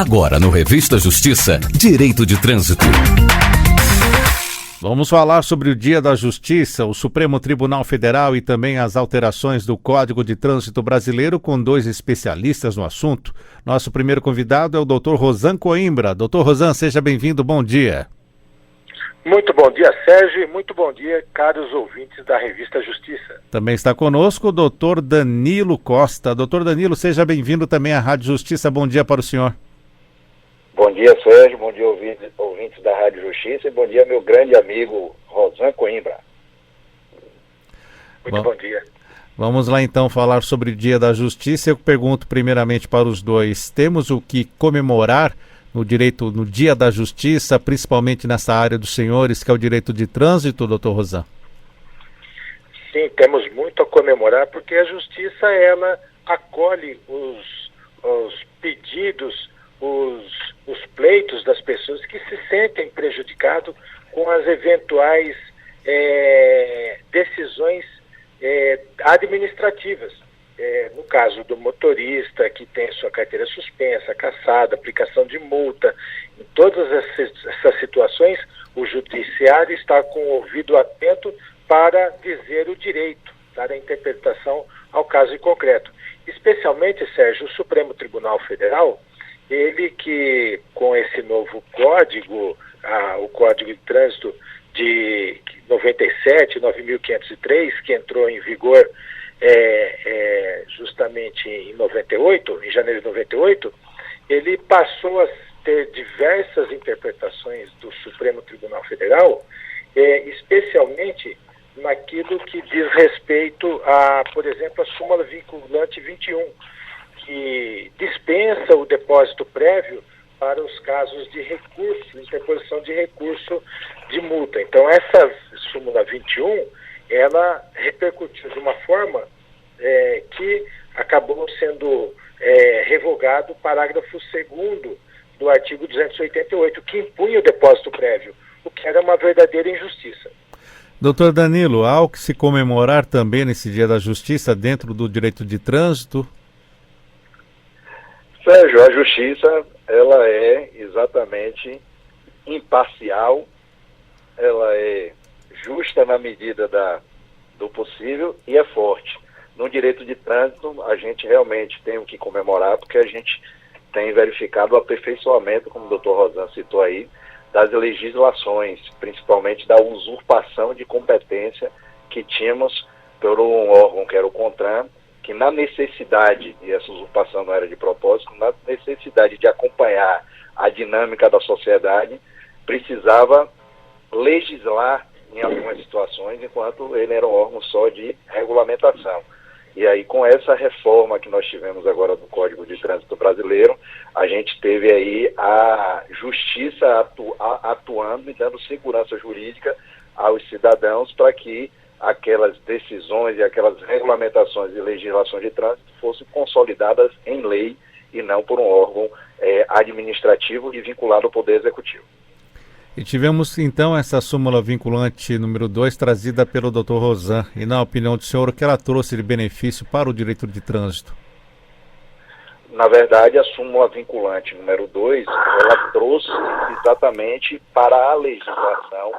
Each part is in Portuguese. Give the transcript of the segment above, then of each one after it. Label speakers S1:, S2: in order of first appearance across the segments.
S1: Agora no Revista Justiça, Direito de Trânsito.
S2: Vamos falar sobre o Dia da Justiça, o Supremo Tribunal Federal e também as alterações do Código de Trânsito Brasileiro com dois especialistas no assunto. Nosso primeiro convidado é o Dr. Rosan Coimbra. Dr. Rosan, seja bem-vindo, bom dia.
S3: Muito bom dia, Sérgio, e muito bom dia, caros ouvintes da Revista Justiça.
S2: Também está conosco o Dr. Danilo Costa. Dr. Danilo, seja bem-vindo também à Rádio Justiça. Bom dia para o senhor.
S4: Bom dia, Sérgio, bom dia, ouvintes da Rádio Justiça, e bom dia, meu grande amigo Rosan Coimbra.
S3: Muito bom dia.
S2: Vamos lá então falar sobre o Dia da Justiça. Eu pergunto primeiramente para os dois, temos o que comemorar no Dia da Justiça, principalmente nessa área dos senhores, que é o direito de trânsito, doutor Rosan?
S3: Sim, temos muito a comemorar, porque a Justiça, ela acolhe os pedidos, os pleitos das pessoas que se sentem prejudicados com as eventuais decisões administrativas. No caso do motorista que tem sua carteira suspensa, cassada, aplicação de multa, em todas essas situações, o judiciário está com o ouvido atento para dizer o direito, dar a interpretação ao caso em concreto. Especialmente, Sérgio, o Supremo Tribunal Federal, ele que com esse novo código, o Código de Trânsito de 97, 9.503, que entrou em vigor justamente em 98, em janeiro de 98, ele passou a ter diversas interpretações do Supremo Tribunal Federal, especialmente naquilo que diz respeito a, por exemplo, a súmula vinculante 21, que dispensa o depósito prévio para os casos de recurso, interposição de recurso de multa. Então, essa súmula 21, ela repercutiu de uma forma que acabou sendo revogado o parágrafo 2º do artigo 288, que impunha o depósito prévio, o que era uma verdadeira injustiça.
S2: Doutor Danilo, há o que se comemorar também nesse Dia da Justiça dentro do direito de trânsito?
S4: Sérgio, a Justiça, ela é exatamente imparcial, ela é justa na medida do possível e é forte. No direito de trânsito, a gente realmente tem o que comemorar, porque a gente tem verificado o aperfeiçoamento, como o doutor Rosan citou aí, das legislações, principalmente da usurpação de competência que tínhamos por um órgão que era o CONTRAN, que na necessidade, e essa usurpação não era de propósito, na necessidade de acompanhar a dinâmica da sociedade, precisava legislar em algumas situações, enquanto ele era um órgão só de regulamentação. E aí, com essa reforma que nós tivemos agora do Código de Trânsito Brasileiro, a gente teve aí a Justiça atuando e dando segurança jurídica aos cidadãos para que aquelas decisões e aquelas regulamentações e legislações de trânsito fossem consolidadas em lei e não por um órgão administrativo e vinculado ao Poder Executivo.
S2: E tivemos, então, essa súmula vinculante número 2 trazida pelo Dr. Rosan. E, na opinião do senhor, o que ela trouxe de benefício para o direito de trânsito?
S4: Na verdade, a súmula vinculante número 2, ela trouxe exatamente para a legislação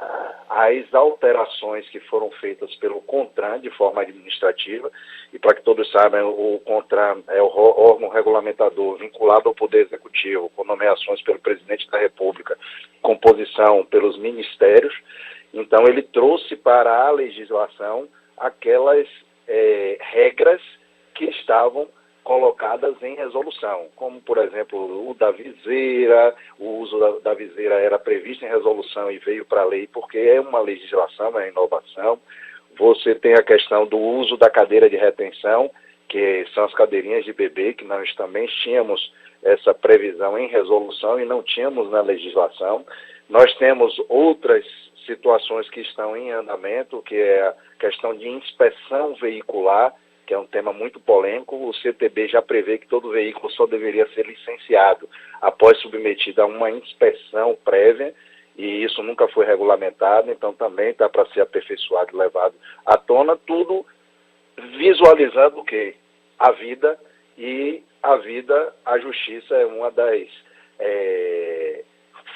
S4: as alterações que foram feitas pelo CONTRAN de forma administrativa. E para que todos saibam, o CONTRAN é o órgão regulamentador vinculado ao Poder Executivo, com nomeações pelo Presidente da República, composição pelos ministérios. Então, ele trouxe para a legislação aquelas regras que estavam colocadas em resolução, como, por exemplo, o da viseira. O uso da viseira era previsto em resolução e veio para a lei porque é uma legislação, é uma inovação. Você tem a questão do uso da cadeira de retenção, que são as cadeirinhas de bebê, que nós também tínhamos essa previsão em resolução e não tínhamos na legislação. Nós temos outras situações que estão em andamento, que é a questão de inspeção veicular, que é um tema muito polêmico. O CTB já prevê que todo veículo só deveria ser licenciado após submetido a uma inspeção prévia, e isso nunca foi regulamentado, então também está para ser aperfeiçoado e levado à tona, tudo visualizando o quê? A vida, a justiça é uma das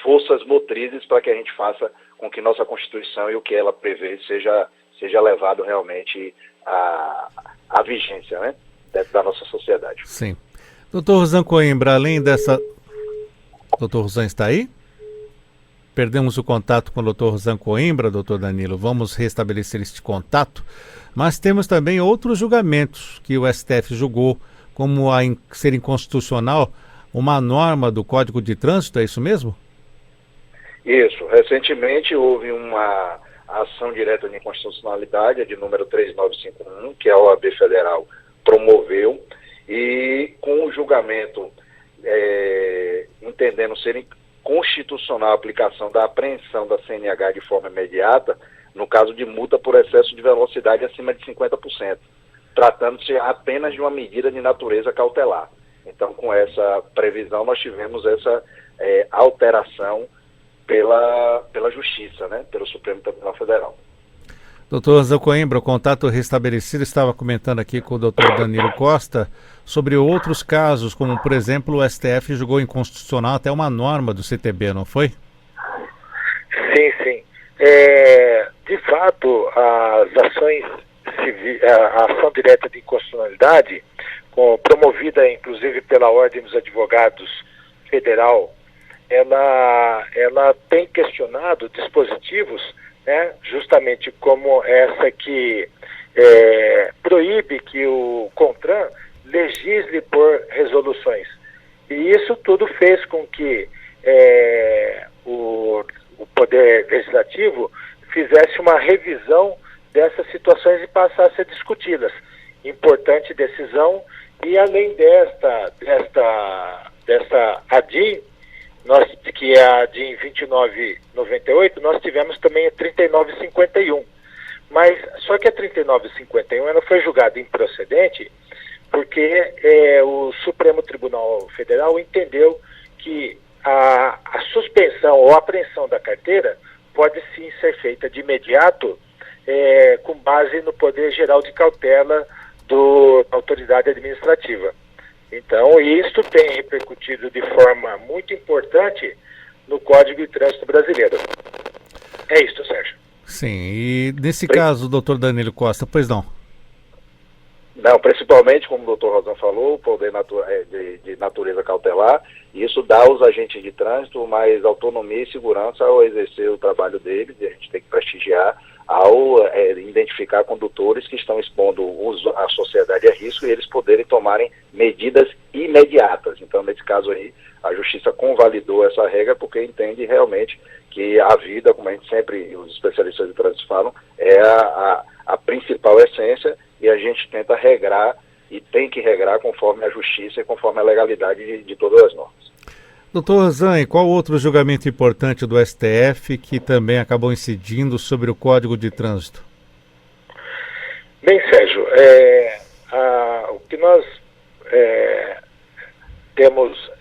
S4: forças motrizes para que a gente faça com que nossa Constituição e o que ela prevê seja levado realmente à vigência, né, dentro da nossa sociedade.
S2: Sim. Doutor Rosan Coimbra, além dessa... Doutor Rosan está aí? Perdemos o contato com o doutor Rosan Coimbra, doutor Danilo. Vamos restabelecer este contato. Mas temos também outros julgamentos que o STF julgou como ser inconstitucional uma norma do Código de Trânsito, é isso mesmo?
S4: Isso. Recentemente houve uma ação direta de inconstitucionalidade, a de número 3951, que a OAB Federal promoveu, e com o julgamento entendendo ser constitucional a aplicação da apreensão da CNH de forma imediata, no caso de multa por excesso de velocidade acima de 50%, tratando-se apenas de uma medida de natureza cautelar. Então, com essa previsão, nós tivemos essa alteração pela Justiça, né, pelo Supremo Tribunal Federal.
S2: Doutor Rosan Coimbra, o contato restabelecido, estava comentando aqui com o doutor Danilo Costa sobre outros casos, como, por exemplo, o STF julgou inconstitucional até uma norma do CTB, não foi?
S3: Sim. De fato, as ações civis, a ação direta de inconstitucionalidade, promovida inclusive pela Ordem dos Advogados Federal, ela tem questionado dispositivos, né, justamente como essa que proíbe que o CONTRAN legisle por resoluções. E isso tudo fez com que o Poder Legislativo fizesse uma revisão dessas situações e passasse a discuti-las. Importante decisão. E além desta ADIM, que é a ADIM 2998, nós tivemos também a 3951. Mas só que a 3951 ela foi julgada improcedente porque o Supremo Tribunal Federal entendeu que a suspensão ou apreensão da carteira pode sim ser feita de imediato com base no poder geral de cautela da autoridade administrativa. Então, isso tem repercutido de forma muito importante no Código de Trânsito Brasileiro. É isso, Sérgio.
S2: Sim, e nesse caso, doutor Danilo Costa, pois não?
S4: Não, principalmente, como o doutor Rosan falou, o poder de natureza cautelar, e isso dá aos agentes de trânsito mais autonomia e segurança ao exercer o trabalho deles, e a gente tem que prestigiar ao identificar condutores que estão expondo a sociedade a risco e eles poderem tomarem medidas imediatas. Então, nesse caso aí, a Justiça convalidou essa regra porque entende realmente que a vida, como a gente sempre, os especialistas de trânsito falam, é a principal essência, e a gente tenta regrar e tem que regrar conforme a Justiça e conforme a legalidade de todas as normas.
S2: Doutor Rosan, qual outro julgamento importante do STF que também acabou incidindo sobre o Código de Trânsito?
S3: Bem, Sérgio, o que nós temos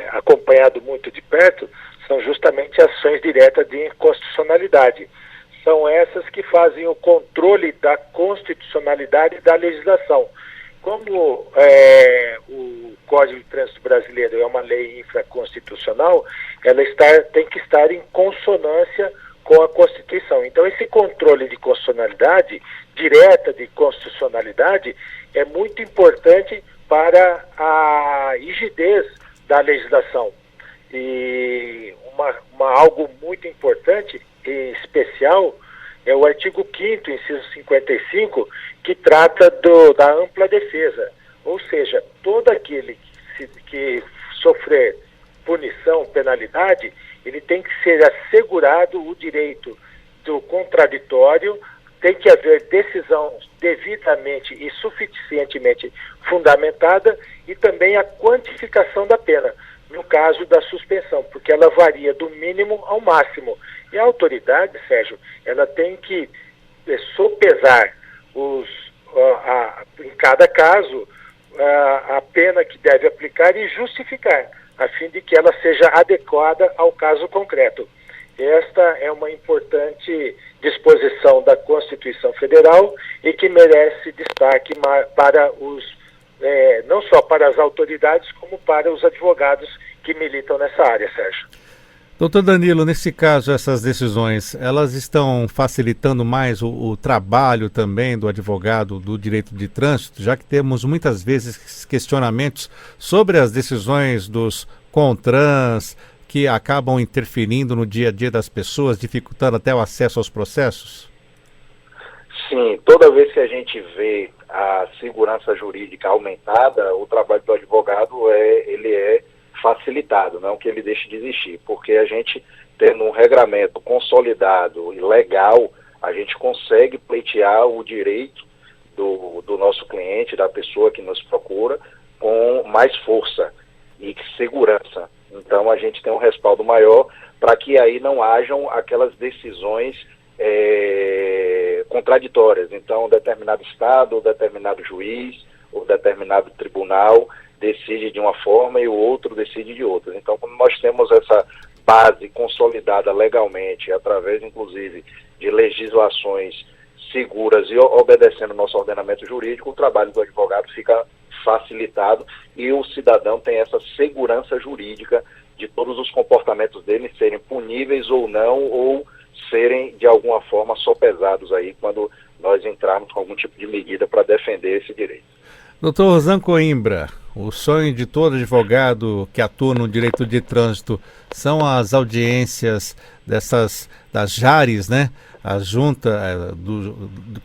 S3: acompanhado muito de perto são justamente ações diretas de inconstitucionalidade. São essas que fazem o controle da constitucionalidade da legislação. Como o Código de Trânsito Brasileiro é uma lei infraconstitucional, ela tem que estar em consonância com a Constituição. Então, esse controle de constitucionalidade, direta de constitucionalidade, é muito importante para a rigidez da legislação. E algo muito importante e especial é o artigo 5º, inciso 55, que trata da ampla defesa. Ou seja, todo aquele que sofrer punição, penalidade, ele tem que ser assegurado o direito do contraditório, tem que haver decisão devidamente e suficientemente fundamentada e também a quantificação da pena, no caso da suspensão, porque ela varia do mínimo ao máximo. E a autoridade, Sérgio, ela tem que sopesar em cada caso a pena que deve aplicar e justificar, a fim de que ela seja adequada ao caso concreto. Esta é uma importante disposição da Constituição Federal e que merece destaque para os não só para as autoridades, como para os advogados que militam nessa área, Sérgio.
S2: Doutor Danilo, nesse caso, essas decisões, elas estão facilitando mais o trabalho também do advogado do direito de trânsito, já que temos muitas vezes questionamentos sobre as decisões dos CONTRANs, que acabam interferindo no dia a dia das pessoas, dificultando até o acesso aos processos?
S4: Sim, toda vez que a gente vê a segurança jurídica aumentada, o trabalho do advogado ele é facilitado, não que ele deixe de existir, porque a gente, tendo um regramento consolidado e legal, a gente consegue pleitear o direito do nosso cliente, da pessoa que nos procura, com mais força e segurança. Então a gente tem um respaldo maior para que aí não hajam aquelas decisões contraditórias. Então, um determinado estado, ou determinado juiz, ou determinado tribunal decide de uma forma e o outro decide de outra. Então, como nós temos essa base consolidada legalmente, através, inclusive, de legislações seguras e obedecendo nosso ordenamento jurídico, o trabalho do advogado fica facilitado e o cidadão tem essa segurança jurídica de todos os comportamentos dele serem puníveis ou não, ou serem de alguma forma sopesados aí quando nós entrarmos com algum tipo de medida para defender esse direito.
S2: Doutor Rosane Coimbra, o sonho de todo advogado que atua no direito de trânsito são as audiências das JARes, né? A junta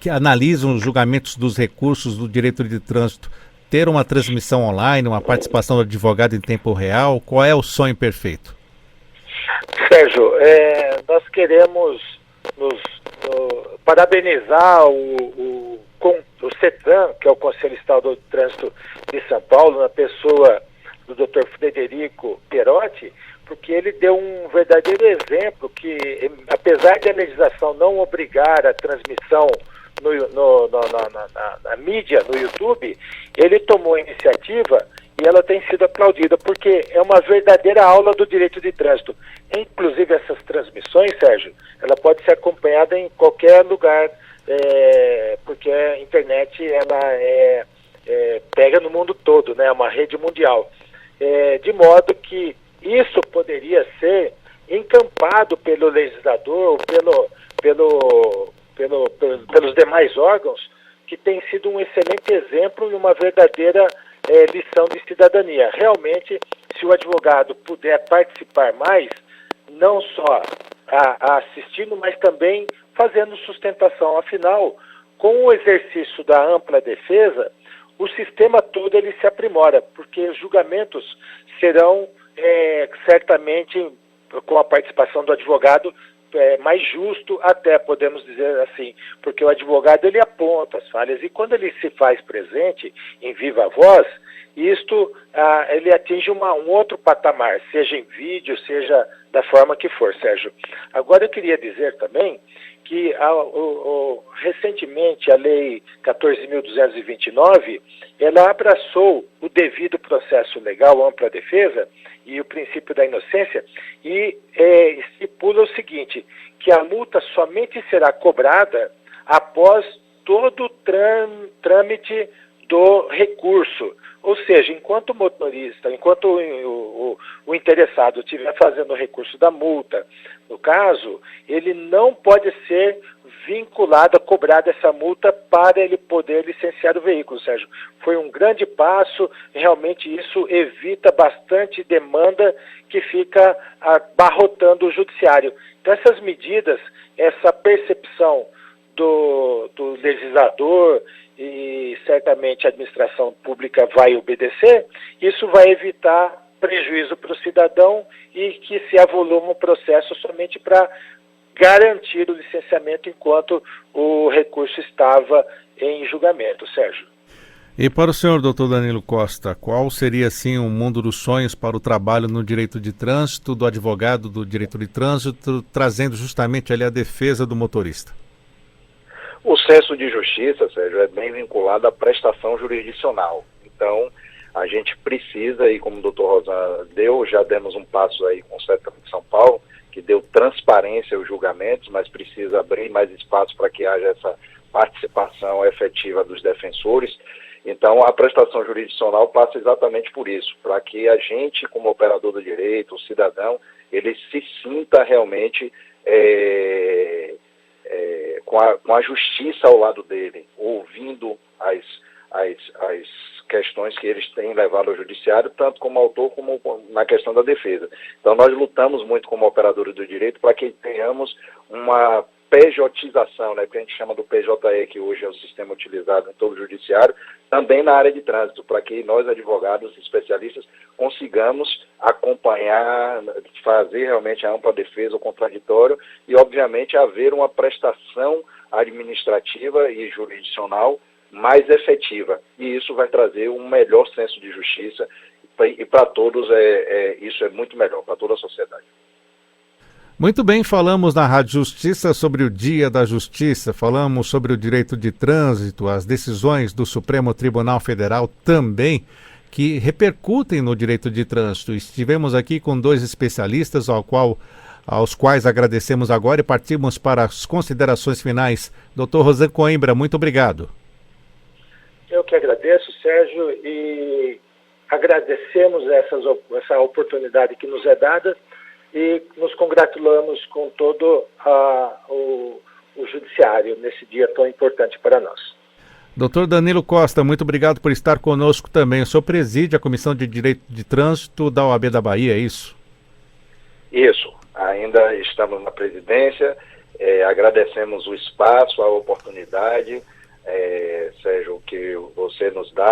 S2: que analisam os julgamentos dos recursos do direito de trânsito, ter uma transmissão online, uma participação do advogado em tempo real. Qual é o sonho perfeito?
S3: Sérgio, nós queremos parabenizar o CETRAN, que é o Conselho Estadual de Trânsito de São Paulo, na pessoa do Dr. Frederico Perotti, porque ele deu um verdadeiro exemplo que, apesar de a legislação não obrigar a transmissão na mídia, no YouTube, ele tomou a iniciativa e ela tem sido aplaudida, porque é uma verdadeira aula do direito de trânsito. Inclusive, essas transmissões, Sérgio, ela pode ser acompanhada em qualquer lugar, porque a internet ela pega no mundo todo, né? É uma rede mundial. De modo que isso poderia ser encampado pelo legislador, pelos demais órgãos, que tem sido um excelente exemplo e uma verdadeira lição de cidadania. Realmente, se o advogado puder participar mais, não só assistindo, mas também fazendo sustentação. Afinal, com o exercício da ampla defesa, o sistema todo ele se aprimora, porque os julgamentos serão certamente, com a participação do advogado, mais justo, até podemos dizer assim, porque o advogado ele aponta as falhas e quando ele se faz presente em viva voz, isto ele atinge um outro patamar, seja em vídeo, seja da forma que for, Sérgio. Agora eu queria dizer também que recentemente a Lei 14.229, ela abraçou o devido processo legal, ampla defesa e o princípio da inocência e estipula o seguinte, que a multa somente será cobrada após todo o trâmite do recurso. Ou seja, enquanto o motorista, enquanto o interessado estiver fazendo o recurso da multa, no caso, ele não pode ser vinculado a cobrar essa multa para ele poder licenciar o veículo, Sérgio. Foi um grande passo, realmente isso evita bastante demanda que fica abarrotando o judiciário. Então essas medidas, essa percepção do legislador e certamente a administração pública vai obedecer, isso vai evitar prejuízo para o cidadão e que se avoluma o processo somente para garantir o licenciamento enquanto o recurso estava em julgamento, Sérgio.
S2: E para o senhor, doutor Danilo Costa, qual seria, assim, o mundo dos sonhos para o trabalho no direito de trânsito, do advogado do direito de trânsito, trazendo justamente ali a defesa do motorista?
S4: O senso de justiça, Sérgio, é bem vinculado à prestação jurisdicional. Então, a gente precisa, e como o doutor Rosa já demos um passo aí com o CETRAN de São Paulo, que deu transparência aos julgamentos, mas precisa abrir mais espaço para que haja essa participação efetiva dos defensores. Então, a prestação jurisdicional passa exatamente por isso, para que a gente, como operador do direito, o cidadão, ele se sinta realmente com a justiça ao lado dele, ouvindo as questões que eles têm levado ao judiciário, tanto como autor como na questão da defesa. Então, nós lutamos muito como operadores do direito para que tenhamos uma PJização, né, que a gente chama do PJE, que hoje é o sistema utilizado em todo o judiciário, também na área de trânsito, para que nós, advogados especialistas, consigamos acompanhar, fazer realmente a ampla defesa, o contraditório e, obviamente, haver uma prestação administrativa e jurisdicional mais efetiva. E isso vai trazer um melhor senso de justiça e para todos isso é muito melhor, para toda a sociedade.
S2: Muito bem, falamos na Rádio Justiça sobre o Dia da Justiça, falamos sobre o direito de trânsito, as decisões do Supremo Tribunal Federal também, que repercutem no direito de trânsito. Estivemos aqui com 2 especialistas, aos quais agradecemos agora e partimos para as considerações finais. Dr. Rosan Coimbra, muito obrigado.
S3: Eu que agradeço, Sérgio, e agradecemos essa oportunidade que nos é dada e nos congratulamos com todo o judiciário nesse dia tão importante para nós.
S2: Doutor Danilo Costa, muito obrigado por estar conosco também. O senhor preside a Comissão de Direito de Trânsito da OAB da Bahia, é isso?
S4: Isso, ainda estamos na presidência, agradecemos o espaço, a oportunidade, Sérgio, que você nos dá,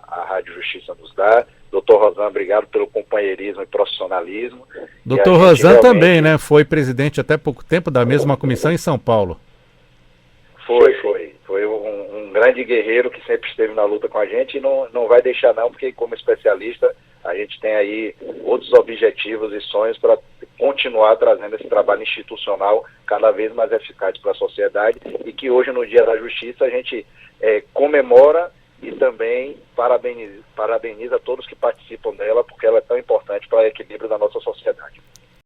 S4: a Rádio Justiça nos dá. Doutor Rosan, obrigado pelo companheirismo e profissionalismo.
S2: Doutor Rosan também, né? Foi presidente até pouco tempo da mesma comissão em São Paulo.
S4: Foi um grande guerreiro que sempre esteve na luta com a gente e não vai deixar não, porque como especialista a gente tem aí outros objetivos e sonhos para continuar trazendo esse trabalho institucional cada vez mais eficaz para a sociedade e que hoje, no Dia da Justiça, a gente comemora e também parabeniza todos que participam dela, porque ela é tão importante para o equilíbrio da nossa sociedade.